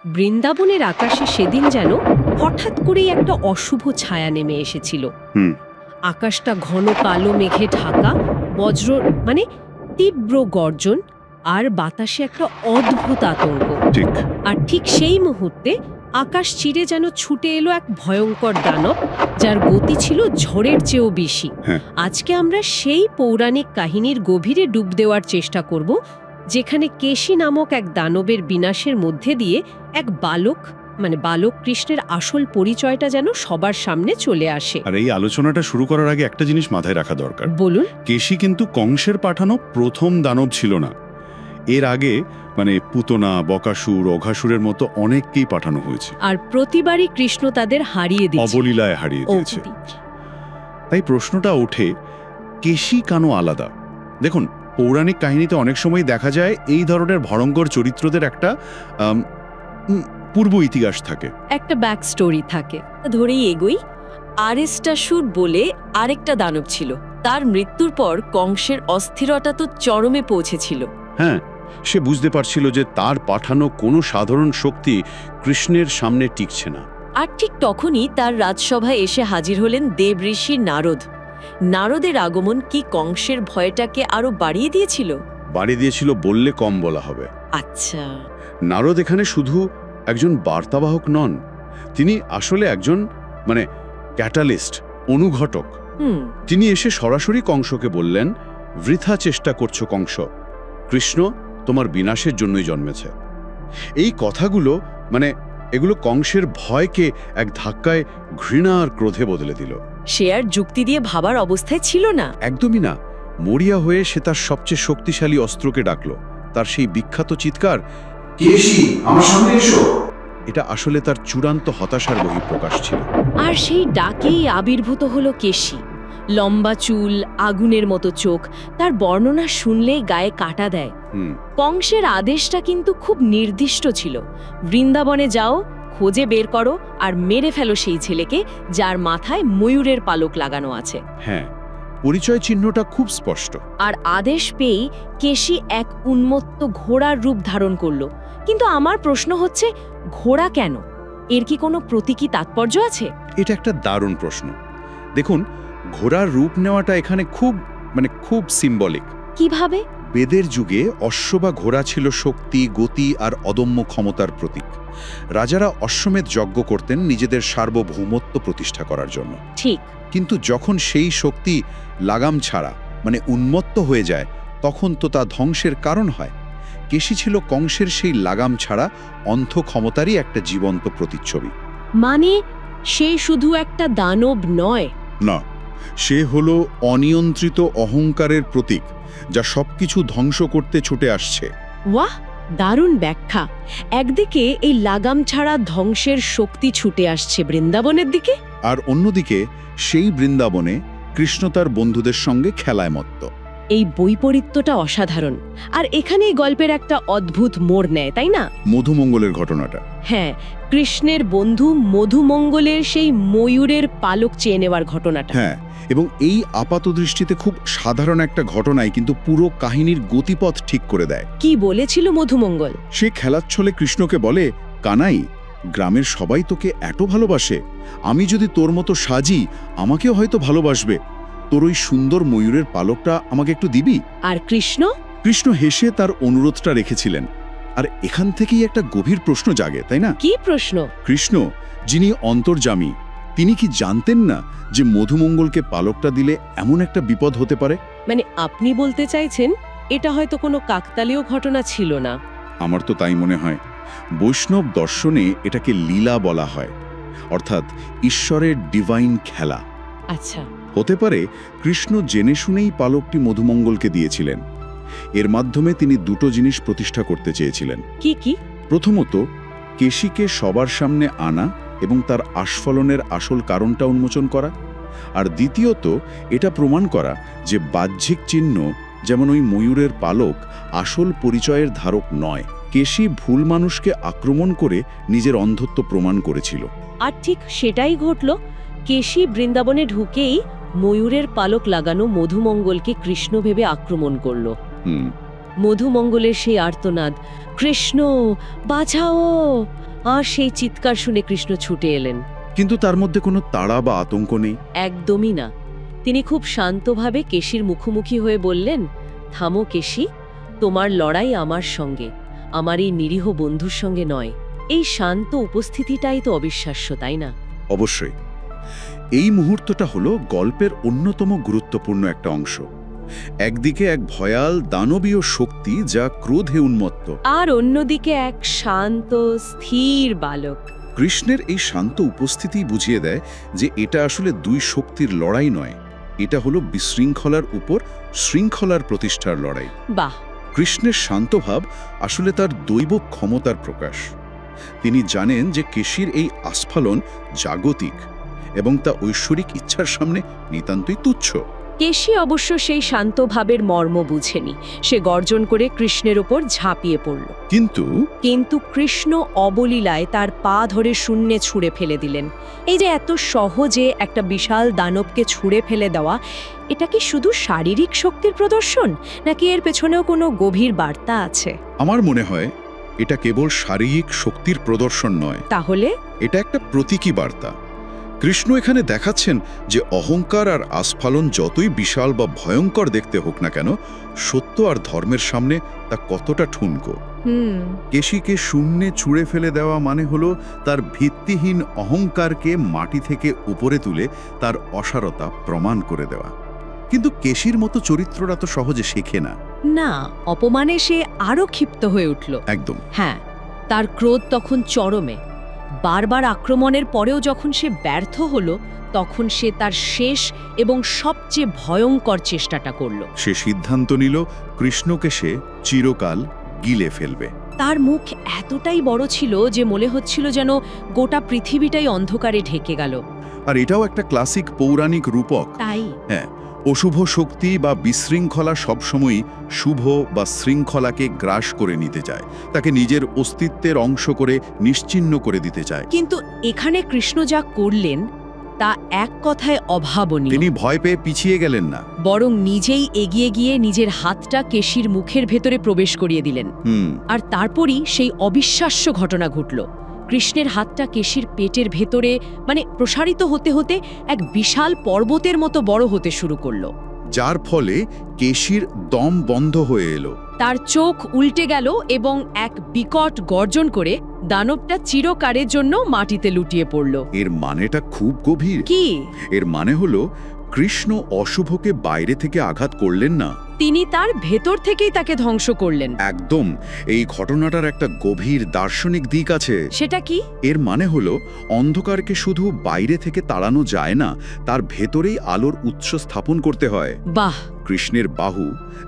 বৃন্দাবনের আকাশে সেদিন যেন হঠাৎ করেই একটা অশুভ ছায়া নেমে এসেছিল। আকাশটা ঘন কালো মেঘে ঢাকা, বজ্র মানে তীব্র গর্জন, আর বাতাসে একটা অদ্ভুত আতঙ্ক। আর ঠিক সেই মুহূর্তে আকাশ চিরে যেন ছুটে এলো এক ভয়ঙ্কর দানব, যার গতি ছিল ঝড়ের চেয়েও বেশি। আজকে আমরা সেই পৌরাণিক কাহিনীর গভীরে ডুব দেওয়ার চেষ্টা করব, যেখানে কেশী নামক এক দানবের বিনাশের মধ্যে দিয়ে এক বালক কৃষ্ণের আসল পরিচয়টা যেন সবার সামনে চলে আসে। আর এই আলোচনাটা শুরু করার আগে একটা জিনিস মাথায় রাখা দরকার। বলুন। কেশী কিন্তু কংসের পাঠানো প্রথম দানব ছিল না। এর আগে পুতনা, বকাসুর, অঘাসুরের মতো অনেককেই পাঠানো হয়েছে, আর প্রতিবারই কৃষ্ণ তাদের হারিয়ে দিয়েছে, অবলীলায় হারিয়ে দিয়েছে। তাই প্রশ্নটা ওঠে, কেশী কেন আলাদা? দেখুন, পৌরাণিক কাহিনীতে অনেক সময় দেখা যায় এই ধরনের ভয়ঙ্কর চরিত্রদের একটা পূর্ব ইতিহাস থাকে, একটা ব্যাক স্টোরি থাকে। ধরেই এগোই। আরিষ্টাসুর বলে আরেকটা দানব ছিল। তার মৃত্যুর পর কংসের অস্থিরতা তো চরমে পৌঁছেছিল। হ্যাঁ, সে বুঝতে পারছিল যে তার পাঠানো কোনো সাধারণ শক্তি কৃষ্ণের সামনে টিকছে না। আর ঠিক তখনই তার রাজসভায় এসে হাজির হলেন দেব ঋষি নারদ। নারদের আগমন কি কংসের ভয়টাকে আরো বাড়িয়ে দিয়েছিল? বাড়িয়ে দিয়েছিল বললে কম বলা হবে। আচ্ছা, নারদ এখানে শুধু একজন বার্তাবাহক নন, তিনি আসলে একজন ক্যাটালিস্ট, অনুঘটক। তিনি এসে সরাসরি কংসকে বললেন, বৃথা চেষ্টা করছো কংস, কৃষ্ণ তোমার বিনাশের জন্যই জন্মেছে। এই কথাগুলো এগুলো কংসের ভয়কে এক ধাক্কায় ঘৃণা আর ক্রোধে বদলে দিল। সে আর যুক্তি দিয়ে ভাবার অবস্থায় ছিল না। একদমই না। মরিয়া হয়ে সে তার সবচেয়ে শক্তিশালী অস্ত্রকে ডাকল। তার সেই বিখ্যাত চিৎকার, কেশী আমার সামনে এসো, এটা আসলে তার চূড়ান্ত হতাশার বহিঃপ্রকাশ ছিল। আর সেই ডাকেই আবির্ভূত হলো কেশী। লম্বা চুল, আগুনের মতো চোখ, তার বর্ণনা শুনলেই গায়ে কাটা দেয়। কংসের আদেশটা কিন্তু খুব নির্দিষ্ট ছিল, বৃন্দাবনে যাও, খোঁজে বের করো আর মেরে ফেলো সেই ছেলেকে যার মাথায় ময়ূরের পালক লাগানো আছে। হ্যাঁ, পরিচয় চিহ্নটা খুব স্পষ্ট। আর আদেশ পেয়েই কেশী এক উন্মত্ত ঘোড়ার রূপ ধারণ করলো। কিন্তু আমার প্রশ্ন হচ্ছে, ঘোড়া কেন? এর কি কোনো প্রতীকী তাৎপর্য আছে? এটা একটা দারুণ প্রশ্ন। দেখুন, ঘোড়ার রূপ নেওয়াটা এখানে খুব সিম্বলিক। কিভাবে? বেদের যুগে অশ্ব বা ঘোড়া ছিল শক্তি, গতি আর অদম্য ক্ষমতার প্রতীক। রাজারা অশ্বমেধ যজ্ঞ করতেন নিজেদের সার্বভৌমত্ব প্রতিষ্ঠা করার জন্য। ঠিক। কিন্তু যখন সেই শক্তি লাগাম ছাড়া উন্মত্ত হয়ে যায়, তখন তো তা ধ্বংসের কারণ হয়। কেশী ছিল কংসের সেই লাগাম ছাড়া অন্ধ ক্ষমতারই একটা জীবন্ত প্রতিচ্ছবি। সে শুধু একটা দানব নয়। না, সে হলো অনিয়ন্ত্রিত অহংকারের প্রতীক, যা সবকিছু ধ্বংস করতে ছুটে আসছে। ওয়াহ, দারুণ ব্যাখ্যা। একদিকে এই লাগাম ছাড়া ধ্বংসের শক্তি ছুটে আসছে বৃন্দাবনের দিকে, আর অন্যদিকে সেই বৃন্দাবনে কৃষ্ণ তার বন্ধুদের সঙ্গে খেলায় মত্ত। এই বৈপরীত্যটা অসাধারণ। আর এখানেই গল্পের একটা অদ্ভুত মোড় নেয়, তাই না? মধুমঙ্গলের ঘটনাটা। হ্যাঁ, কৃষ্ণের বন্ধু মধুমঙ্গলের সেই ময়ূরের পালক চেয়ে নেওয়ার ঘটনাটা। হ্যাঁ, এবং এই আপাত দৃষ্টিতে খুব সাধারণ একটা ঘটনাই কিন্তু পুরো কাহিনীর গতিপথ ঠিক করে দেয়। কি বলেছিল মধুমঙ্গল? সে খেলাচ্ছলে কৃষ্ণকে বলে, কানাই, গ্রামের সবাই তোকে এত ভালোবাসে, আমি যদি তোর মতো সাজি আমাকেও হয়তো ভালোবাসবে। তোর ওই সুন্দর ময়ূরের পালকটা আমাকে একটু দিবি? আর কৃষ্ণ হেসে তার অনুরোধটা রেখেছিলেন। আর এখান থেকেই একটা গভীর প্রশ্ন জাগে, তাই না? কি প্রশ্ন? কৃষ্ণ, যিনি অন্তর্যামী, তিনি কি জানতেন না যে মধুমঙ্গলকে পালকটা দিলে এমন একটা বিপদ হতে পারে? আপনি বলতে চাইছেন এটা হয়তো কোনো কাকতালীয় ঘটনা ছিল না? আমার তো তাই মনে হয়। বৈষ্ণব দর্শনে এটাকে লীলা বলা হয়, অর্থাৎ ঈশ্বরের ডিভাইন খেলা। আচ্ছা, হতে পারে কৃষ্ণ জেনে শুনেই পালকটি মধুমঙ্গলকে দিয়েছিলেন। এর মাধ্যমে তিনি দুটো জিনিস প্রতিষ্ঠা করতে চেয়েছিলেন। কি কি? প্রথমত, কেশীকে সবার সামনে আনা এবং তার আস্ফলনের আসল কারণটা উন্মোচন করা। আর দ্বিতীয়ত, এটা প্রমাণ করা যে বাহ্যিক চিহ্ন, যেমন ওই ময়ূরের পালক, আসল পরিচয়ের ধারক নয়। কেশী ভুল মানুষকে আক্রমণ করে নিজের অন্ধত্ব প্রমাণ করেছিল। আর ঠিক সেটাই ঘটল। কেশী বৃন্দাবনে ঢুকেই ময়ূরের পালক লাগানো মধুমঙ্গলকে কৃষ্ণ ভেবে আক্রমণ করল। মধুমঙ্গলের সেই আর্তনাদ, কৃষ্ণ বাঁচাও, আর সেই চিৎকার শুনে কৃষ্ণ ছুটে এলেন। কিন্তু তার মধ্যে কোনো তাড়া বা আতঙ্ক নেই। একদমই না। তিনি খুব শান্তভাবে কেশির মুখোমুখি হয়ে বললেন, থামো কেশি, তোমার লড়াই আমার সঙ্গে, আমার এই নিরীহ বন্ধুর সঙ্গে নয়। এই শান্ত উপস্থিতিটাই তো অবিশ্বাস্য, তাই না? অবশ্যই। এই মুহূর্তটা হলো গল্পের অন্যতম গুরুত্বপূর্ণ একটা অংশ। একদিকে এক ভয়াল দানবীয় শক্তি যা ক্রোধে উন্মত্ত, আর অন্যদিকে এক শান্ত স্থির বালক। কৃষ্ণের এই শান্ত উপস্থিতি বুঝিয়ে দেয় যে এটা আসলে দুই শক্তির লড়াই নয়, এটা হলো বিশৃঙ্খলার উপর শৃঙ্খলার প্রতিষ্ঠার লড়াই। বাহ! কৃষ্ণের শান্তভাব আসলে তার দৈব ক্ষমতার প্রকাশ। তিনি জানেন যে কেশির এই আস্ফালন জাগতিক এবং তা ঐশ্বরিক ইচ্ছার সামনে নিতান্তই তুচ্ছ। কেশি অবশ্য সেই শান্ত ভাবের মর্ম বুঝেনি। সে গর্জন করে কৃষ্ণের ওপর ঝাঁপিয়ে পড়ল। কিন্তু কৃষ্ণ অবলীলায় তার পা ধরে শূন্যে ছুঁড়ে ফেলে দিলেন। এই যে এত সহজে একটা বিশাল দানবকে ছুঁড়ে ফেলে দেওয়া, এটা কি শুধু শারীরিক শক্তির প্রদর্শন, নাকি এর পেছনেও কোনো গভীর বার্তা আছে? আমার মনে হয় এটা কেবল শারীরিক শক্তির প্রদর্শন নয়, তাহলে এটা একটা প্রতীকী বার্তা। কৃষ্ণ এখানে দেখাচ্ছেন যে অহংকার আর আস্ফালন যতই বিশাল বা ভয়ঙ্কর দেখতে হোক না কেন, সত্য আর ধর্মের সামনে তা কতটা ঠুনকো। কেশিকে শূন্যে ছুঁড়ে ফেলে দেওয়া মানে হলো তার ভিত্তিহীন অহংকারকে মাটি থেকে উপরে তুলে তার অসারতা প্রমাণ করে দেওয়া। কিন্তু কেশির মতো চরিত্রটা তো সহজে শেখে না। না, অপমানে সে আরো ক্ষিপ্ত হয়ে উঠল। একদম। হ্যাঁ, তার ক্রোধ তখন চরমে। বারবার আক্রমণের পরেও যখন সে ব্যর্থ হলো, তখন সে তার শেষ এবং সবচেয়ে ভয়ঙ্কর চেষ্টাটা করল। সে সিদ্ধান্ত নিল কৃষ্ণকে সে চিরকাল গিলে ফেলবে। তার মুখ এতটাই বড় ছিল যে মনে হচ্ছিল যেন গোটা পৃথিবীটাই অন্ধকারে ঢেকে গেল। আর এটাও একটা ক্লাসিক পৌরাণিক রূপক। তাই হ্যাঁ, অশুভ শক্তি বা বিশৃঙ্খলা সবসময়ই শুভ বা শৃঙ্খলাকে গ্রাস করে নিতে চায়, তাকে নিজের অস্তিত্বের অংশ করে নিশ্চিহ্ন করে দিতে চায়। কিন্তু এখানে কৃষ্ণ যা করলেন তা এক কথায় অভাবনীয়। তিনি ভয় পেয়ে পিছিয়ে গেলেন না, বরং নিজেই এগিয়ে গিয়ে নিজের হাতটা কেশির মুখের ভেতরে প্রবেশ করিয়ে দিলেন। আর তারপরই সেই অবিশ্বাস্য ঘটনা ঘটল। কৃষ্ণের হাতটা কেশির পেটের ভেতরে প্রসারিত হতে হতে এক বিশাল পর্বতের মতো বড় হতে শুরু করলো, যার ফলে কেশির দম বন্ধ হয়ে এলো। তার চোখ উল্টে গেল এবং এক বিকট গর্জন করে দানবটা চিরকালের জন্য মাটিতে লুটিয়ে পড়ল। এর মানেটা খুব গভীর। কি? এর মানে হলো কৃষ্ণ অশুভকে বাইরে থেকে আঘাত করলেন না, তিনি তার ভেতর থেকেই তাকে ধ্বংস করলেন। একদম। এই ঘটনাটার একটা গভীর দার্শনিক দিক আছে। সেটা কি? এর মানে হলো অন্ধকারকে শুধু বাইরে থেকে তাড়ানো যায় না, তার ভেতরেই আলোর উৎস স্থাপন করতে হয়। বাহ! কৃষ্ণের বাহু,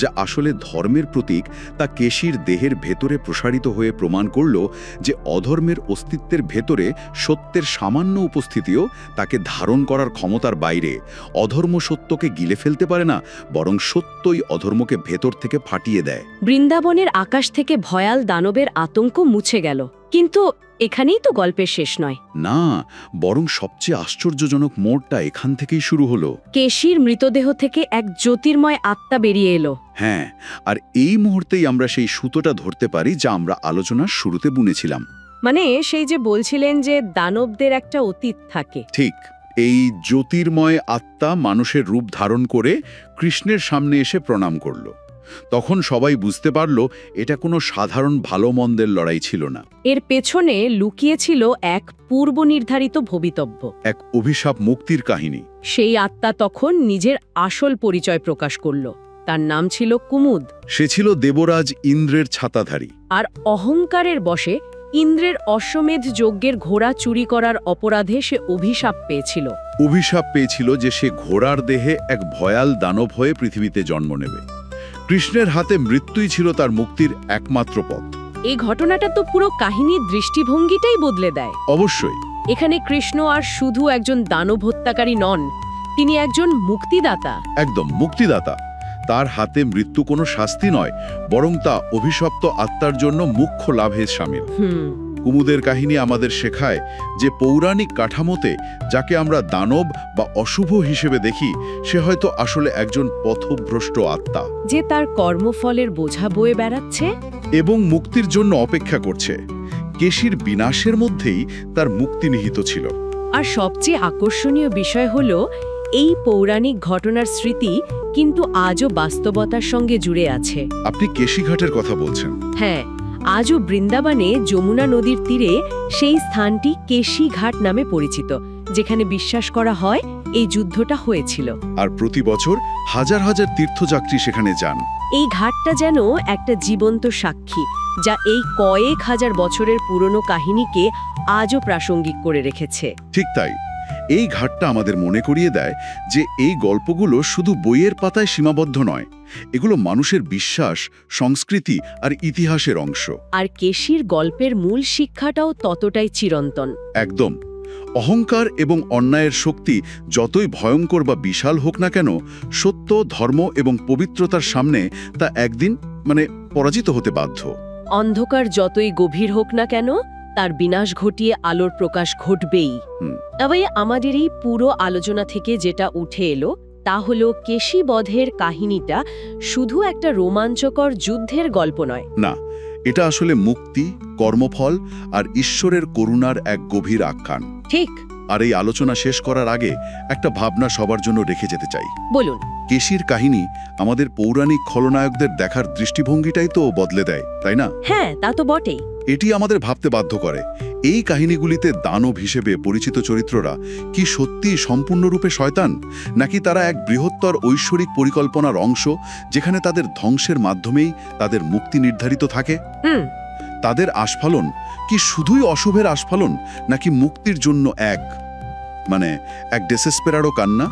যা আসলে ধর্মের প্রতীক, তা কেশির দেহের ভেতরে প্রসারিত হয়ে প্রমাণ করল যে অধর্মের অস্তিত্বের ভেতরে সত্যের সামান্য উপস্থিতিও তাকে ধারণ করার ক্ষমতার বাইরে। অধর্ম সত্যকে গিলে ফেলতে পারে না, বরং সত্যই অধর্মকে ভেতর থেকে ফাটিয়ে দেয়। বৃন্দাবনের আকাশ থেকে ভয়াল দানবের আতঙ্ক মুছে গেল। কিন্তু এখানেই তো গল্পের শেষ নয়। না, বরং সবচেয়ে আশ্চর্যজনক মোড়টা এখান থেকেই শুরু হলো। কেশির মৃতদেহ থেকে এক জ্যোতির্ময় আত্মা বেরিয়ে এলো। হ্যাঁ, আর এই মুহূর্তেই আমরা সেই সুতোটা ধরতে পারি যা আমরা আলোচনার শুরুতে বুনেছিলাম। সেই যে বলছিলেন যে দানবদের একটা অতীত থাকে। ঠিক, এই জ্যোতির্ময় আত্মা মানুষের রূপ ধারণ করে কৃষ্ণের সামনে এসে প্রণাম করল। তখন সবাই বুঝতে পারল এটা কোনো সাধারণ ভালো মন্দের লড়াই ছিল না। এর পেছনে লুকিয়েছিল এক পূর্ব নির্ধারিত ভবিতব্য, এক অভিশাপ মুক্তির কাহিনী। সেই আত্মা তখন নিজের আসল পরিচয় প্রকাশ করল। তার নাম ছিল কুমুদ। সে ছিল দেবরাজ ইন্দ্রের ছাতাধারী। আর অহংকারের বশে ইন্দ্রের অশ্বমেধ যজ্ঞের ঘোড়া চুরি করার অপরাধে সে অভিশাপ পেয়েছিল যে সে ঘোড়ার দেহে এক ভয়াল দানব হয়ে পৃথিবীতে জন্ম নেবে। কৃষ্ণের হাতে মৃত্যুই ছিল তার মুক্তির একমাত্র পথ। এই ঘটনাটা তো পুরো কাহিনীর দৃষ্টিভঙ্গিটাই বদলে দেয়। অবশ্যই। এখানে কৃষ্ণ আর শুধু একজন দানব হত্যাকারী নন, তিনি একজন মুক্তিদাতা। একদম মুক্তিদাতা। তার হাতে মৃত্যু কোনো শাস্তি নয়, বরং তা অভিশপ্ত আত্মার জন্য মুখ্য লাভের শামিল। কুমুদের কাহিনী আমাদের শেখায় যে পৌরাণিক কাঠামোতে যাকে আমরা দানব বা অশুভ হিসেবে দেখি, সে হয়তো আসলে একজন পথভ্রষ্ট আত্মা, যে তার কর্মফলের বোঝা বয়ে বেড়াচ্ছে এবং মুক্তির জন্য অপেক্ষা করছে। কেশির বিনাশের মধ্যেই তার মুক্তি নিহিত ছিল। আর সবচেয়ে আকর্ষণীয় বিষয় হলো এই পৌরাণিক ঘটনার স্মৃতি কিন্তু আজও বাস্তবতার সঙ্গে জুড়ে আছে। আপনি কেশিঘাটের কথা বলছেন? হ্যাঁ, আজও বৃন্দাবনে যমুনা নদীর তীরে সেই স্থানটি কেশিঘাট নামে পরিচিত, যেখানে বিশ্বাস করা হয় এই যুদ্ধটা হয়েছিল। আর প্রতি বছর হাজার হাজার তীর্থযাত্রী সেখানে যান। এই ঘাটটা যেন একটা জীবন্ত সাক্ষী, যা এই কয়েক হাজার বছরের পুরনো কাহিনীকে আজও প্রাসঙ্গিক করে রেখেছে। ঠিক তাই, এই ঘাটটা আমাদের মনে করিয়ে দেয় যে এই গল্পগুলো শুধু বইয়ের পাতায় সীমাবদ্ধ নয়, এগুলো মানুষের বিশ্বাস, সংস্কৃতি আর ইতিহাসের অংশ। আর কেশির গল্পের মূল শিক্ষাটাও ততটাই চিরন্তন। একদম। অহংকার এবং অন্যায়ের শক্তি যতই ভয়ঙ্কর বা বিশাল হোক না কেন, সত্য, ধর্ম এবং পবিত্রতার সামনে তা একদিন পরাজিত হতে বাধ্য। অন্ধকার যতই গভীর হোক না কেন, তার বিনাশ ঘটিয়ে আলোর প্রকাশ ঘটবেই। তবে আমাদের এই পুরো আলোচনা থেকে যেটা উঠে এলো তা হলো কেশি বধের কাহিনীটা শুধু একটা রোমাঞ্চকর যুদ্ধের গল্প নয়। না, এটা আসলে মুক্তি, কর্মফল আর ঈশ্বরের করুণার এক গভীর আখ্যান। ঠিক। আর এই আলোচনা শেষ করার আগে একটা ভাবনা সবার জন্য রেখে যেতে চাই। বলুন। কেশির কাহিনী আমাদের পৌরাণিক খলনায়কদের দেখার দৃষ্টিভঙ্গিটাই তো বদলে দেয়, তাই না? হ্যাঁ, তা তো বটেই। এটি আমাদের ভাবতে বাধ্য করে, এই কাহিনীগুলিতে দানব হিসেবে পরিচিত চরিত্ররা কি সত্যি সম্পূর্ণরূপে শয়তান, নাকি তারা এক বৃহত্তর ঐশ্বরিক পরিকল্পনার অংশ, যেখানে তাদের ধ্বংসের মাধ্যমেই তাদের মুক্তি নির্ধারিত থাকে? তাদের আস্ফালন কি শুধুই অশুভের আস্ফালন, নাকি মুক্তির জন্য এক ডেসেসপেরারো কান্না?